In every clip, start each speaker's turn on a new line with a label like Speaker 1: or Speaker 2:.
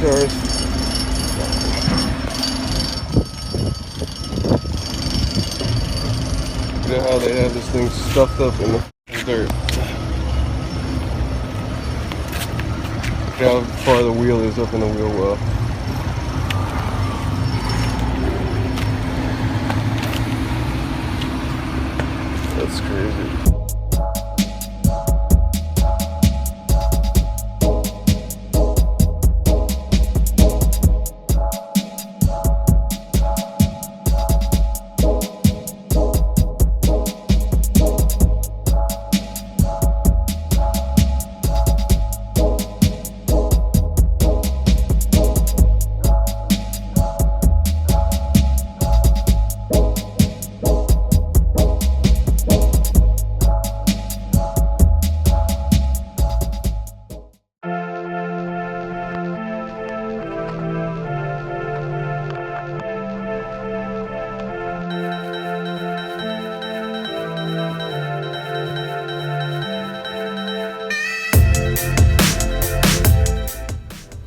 Speaker 1: cars. You know how they have this thing stuffed up in the dirt. Look how far the wheel is up in the wheel well. That's crazy.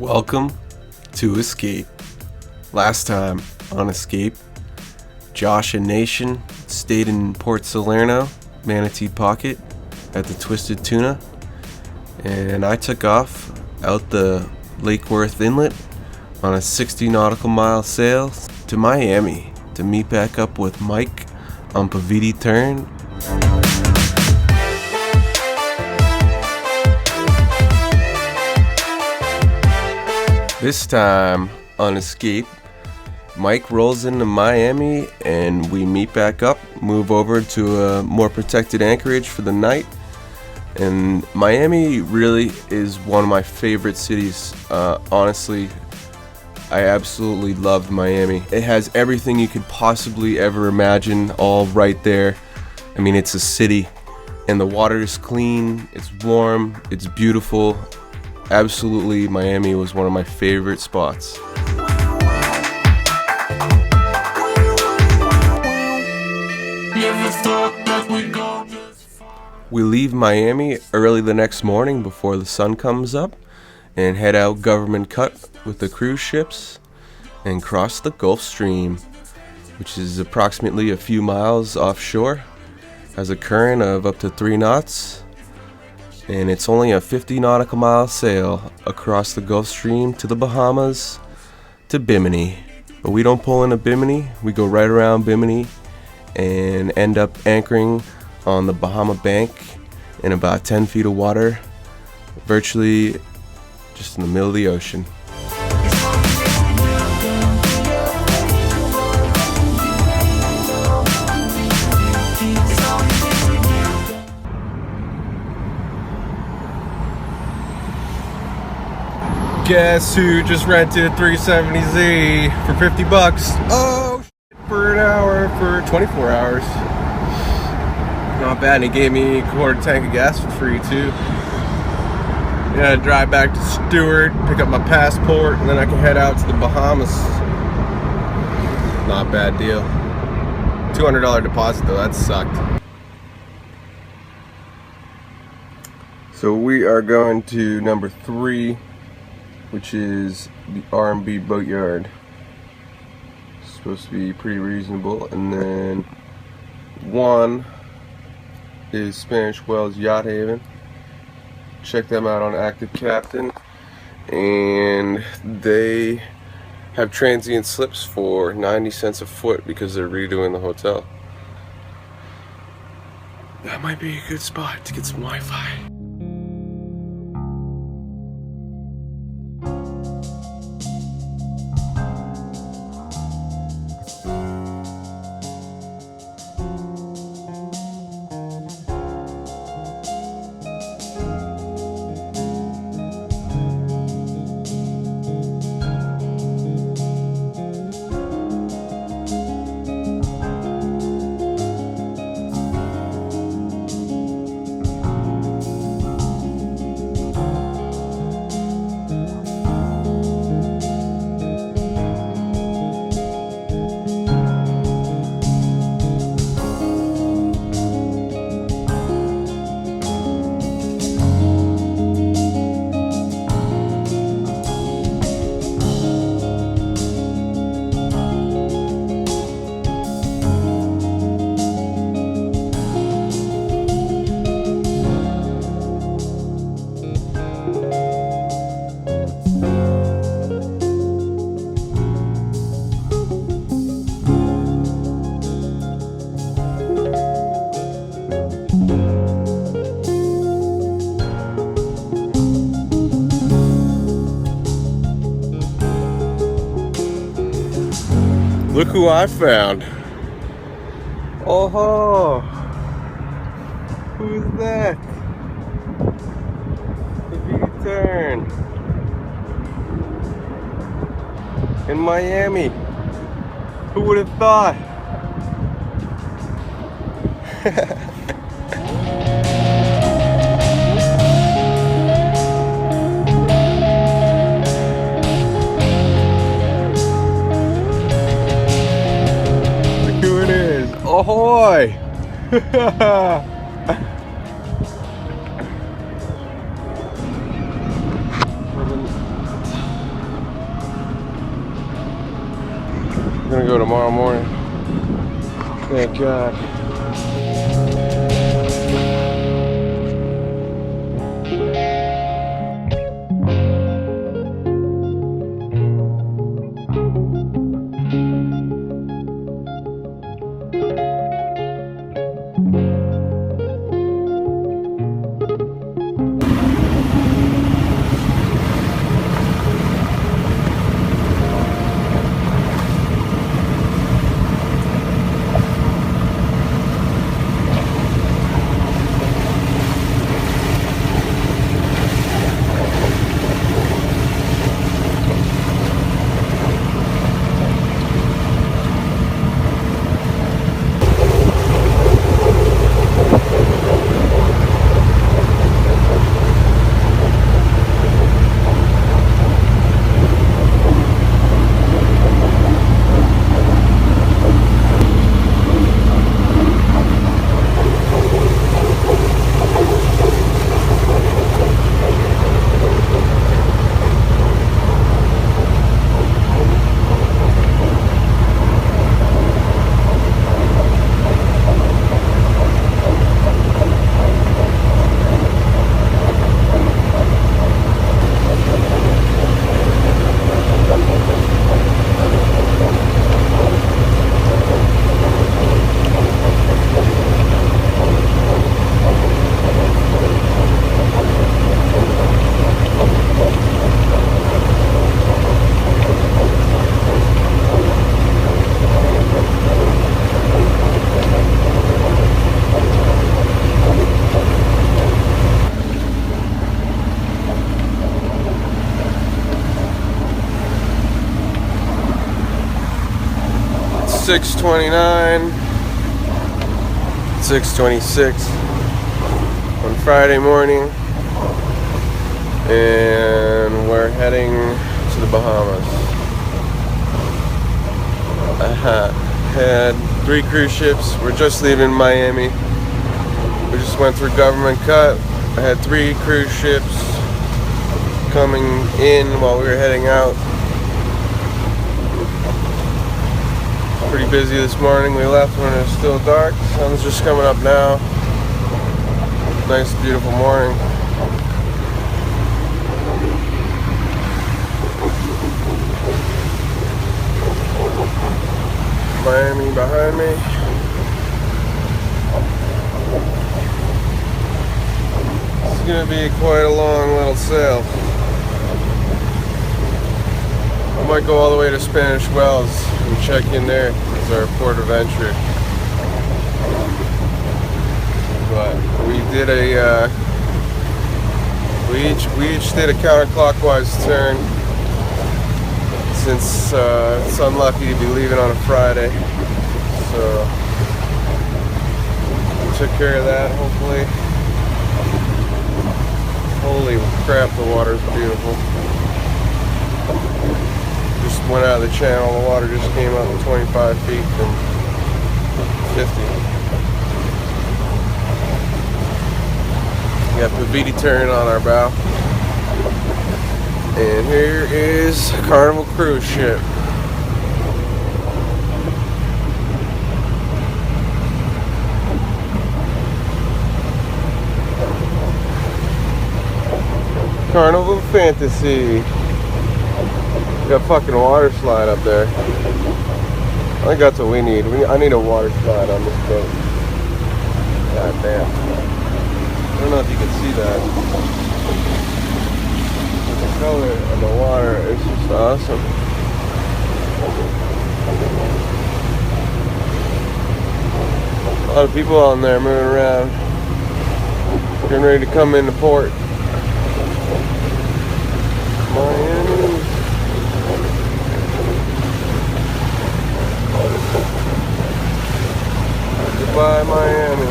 Speaker 1: Welcome to Escape. Last time on Escape, Josh and Nation stayed in Port Salerno, Manatee Pocket, at the Twisted Tuna, and I took off out the Lake Worth Inlet on a 60 nautical mile sail to Miami to meet back up with Mike on Paviti Tern. This time on Escape, Mike rolls into Miami and we meet back up, move over to a more protected anchorage for the night. And Miami really is one of my favorite cities. Honestly, I absolutely loved Miami. It has everything you could possibly ever imagine all right there. I mean, it's a city and the water is clean, it's warm, it's beautiful. Absolutely, Miami was one of my favorite spots. We leave Miami early the next morning before the sun comes up and head out Government Cut with the cruise ships and cross the Gulf Stream, which is approximately a few miles offshore, has a current of up to 3 knots. And it's only a 50 nautical mile sail across the Gulf Stream to the Bahamas to Bimini. But we don't pull into Bimini, we go right around Bimini and end up anchoring on the Bahama bank in about 10 feet of water, virtually just in the middle of the ocean. Guess who just rented a 370Z for $50? Oh, for an hour for 24 hours. Not bad. And he gave me a quarter tank of gas for free too. Yeah, drive back to Stewart, pick up my passport, and then I can head out to the Bahamas. Not a bad deal. $200 deposit though, that sucked. So we are going to number 3, which is the R&B Boatyard. It's supposed to be pretty reasonable. And then 1 is Spanish Wells Yacht Haven. Check them out on Active Captain. And they have transient slips for 90 cents a foot because they're redoing the hotel. That might be a good spot to get some Wi-Fi. Look who I found. Oh ho! Who's that? Paviti Tern in Miami. Who would have thought? Look who it is. Ahoy! I'm gonna go tomorrow morning. Thank God. $6:29, $6:26 on Friday morning, and we're heading to the Bahamas. I had 3 cruise ships. We're just leaving Miami. We just went through government cut. I had 3 cruise ships coming in while we were heading out. Pretty busy this morning. We left when it was still dark. Sun's just coming up now. Nice, beautiful morning. Miami behind me. It's gonna be quite a long little sail. I might go all the way to Spanish Wells and check in there as our port of entry. But we did we each did a counterclockwise turn, since it's unlucky to be leaving on a Friday. So we took care of that, hopefully. Holy crap, the water's beautiful. Just went out of the channel, the water just came up 25 feet from 50. We got Paviti Tern on our bow. And here is a Carnival cruise ship. Carnival Fantasy. Got a fucking water slide up there. I think that's what we need. I need a water slide on this boat. God damn. I don't know if you can see that. The color of the water is just awesome. A lot of people on there moving around, getting ready to come into port. Miami. Goodbye, Miami.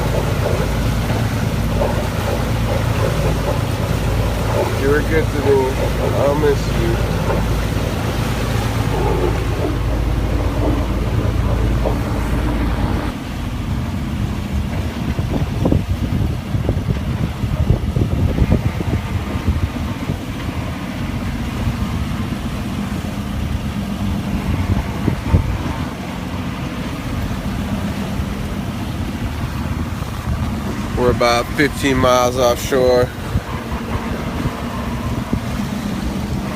Speaker 1: You were good to me. I'll miss you. We're about 15 miles offshore,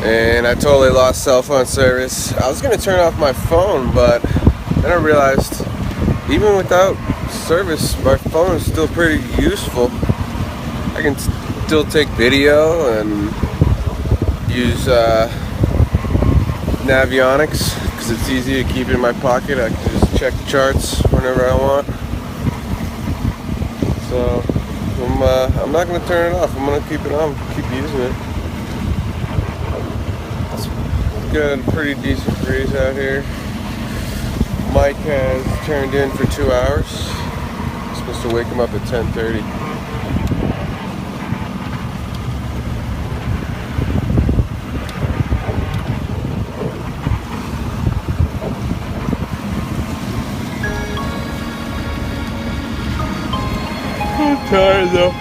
Speaker 1: and I totally lost cell phone service. I was gonna turn off my phone, but then I realized even without service, my phone is still pretty useful. I can still take video and use Navionics because it's easy to keep in my pocket. I can just check the charts whenever I want. So I'm not going to turn it off. I'm going to keep it on, keep using it. It's got a pretty decent breeze out here. Mike has turned in for 2 hours. I'm supposed to wake him up at 10:30. I'm tired though.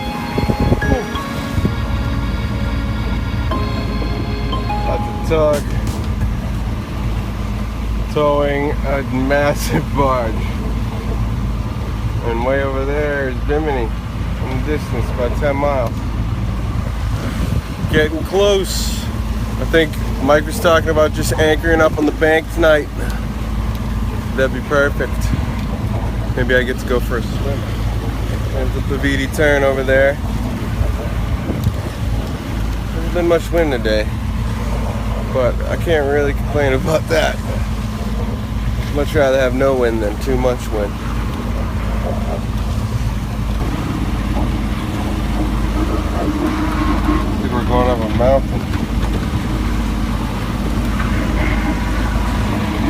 Speaker 1: Lots of talk. Towing a massive barge. And way over there is Bimini. In the distance, about 10 miles. Getting close. I think Mike was talking about just anchoring up on the bank tonight. That'd be perfect. Maybe I get to go for a swim. There's the Paviti Tern over there. There's been much wind today, but I can't really complain about that. Much rather have no wind than too much wind. I think we're going up a mountain.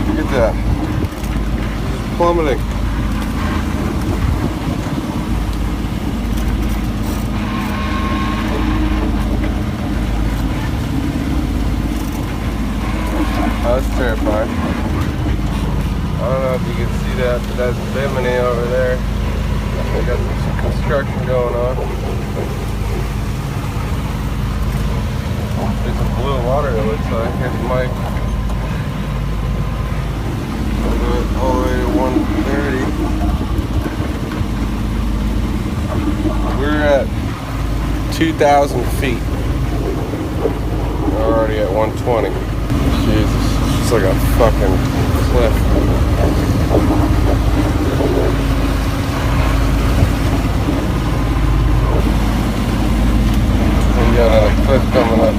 Speaker 1: Look at that. It's plummeting. That's terrifying. I don't know if you can see that, but that's Bimini over there. They got some construction going on. There's some blue water, it looks like. Here's Mike. All the way to 130. We're at 2,000 feet. We're already at 120. Jesus. It's like a fucking cliff. We got another cliff coming up.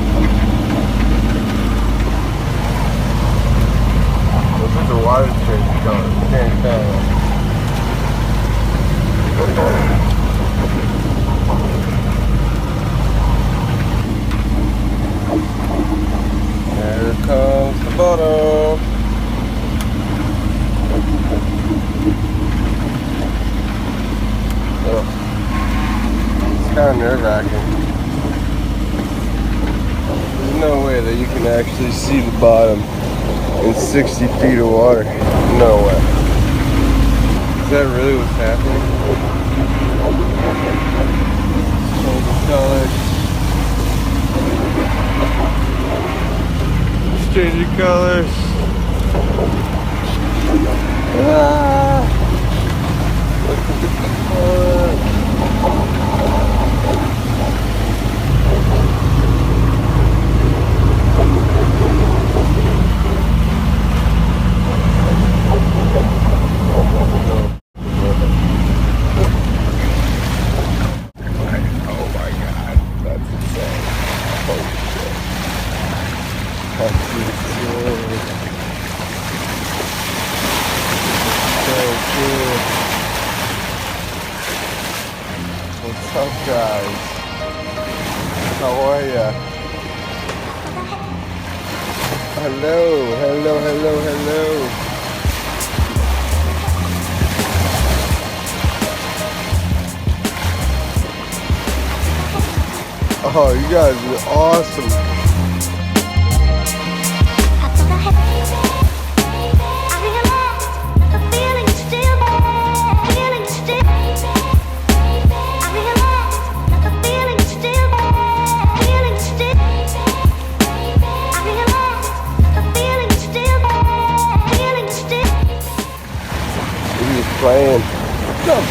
Speaker 1: Looks like the water's changing color. You can't tell. Here comes the bottom. Oh, it's kind of nerve-wracking. There's no way that you can actually see the bottom in 60 feet of water. No way. Is that really what's happening? Change the color. Changing colors. Ah, look at the color. Oh my god, that's insane. Holy shit. cool. What's up, guys? How are ya? Hello, hello, hello, hello. Oh, you guys are awesome. He's playing. Jump.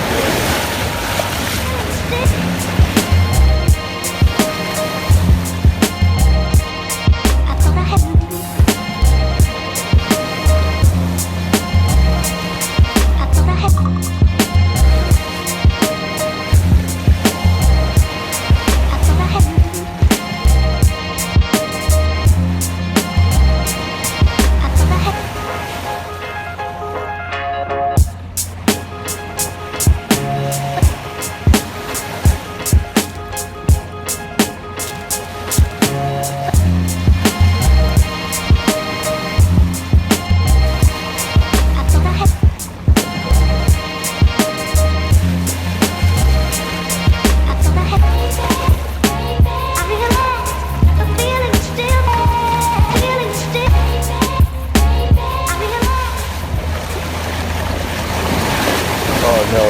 Speaker 1: Oh no.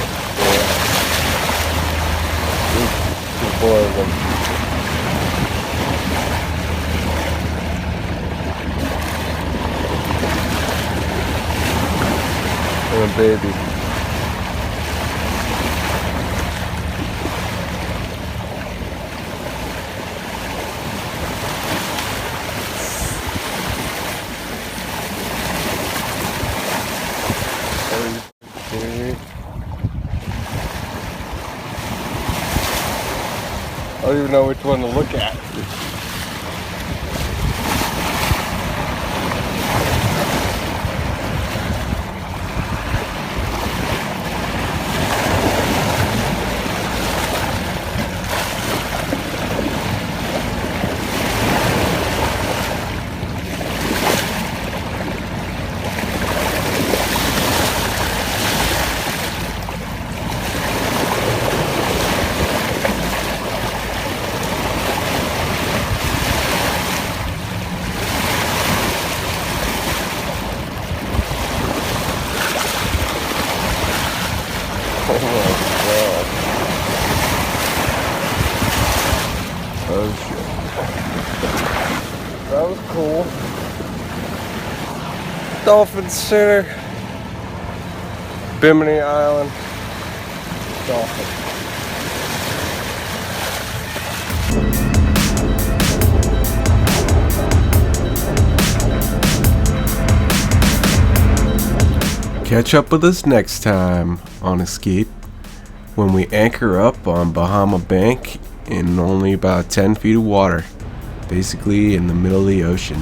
Speaker 1: There's 4 of them. And a baby. I don't even know which one to look at. Oh my god. Oh shit. That was cool. Dolphin Center. Bimini Island. Dolphin. Catch up with us next time on Escape when we anchor up on Bahama Bank in only about 10 feet of water, basically in the middle of the ocean.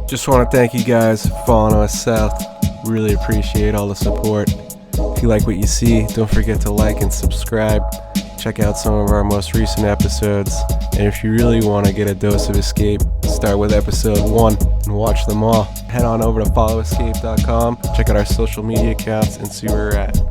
Speaker 1: Just want to thank you guys for following us south. Really appreciate all the support. If you like what you see, don't forget to like and subscribe. Check out some of our most recent episodes. And if you really want to get a dose of Escape, start with episode 1 and watch them all. Head on over to followescape.com, check out our social media accounts, and see where we're at.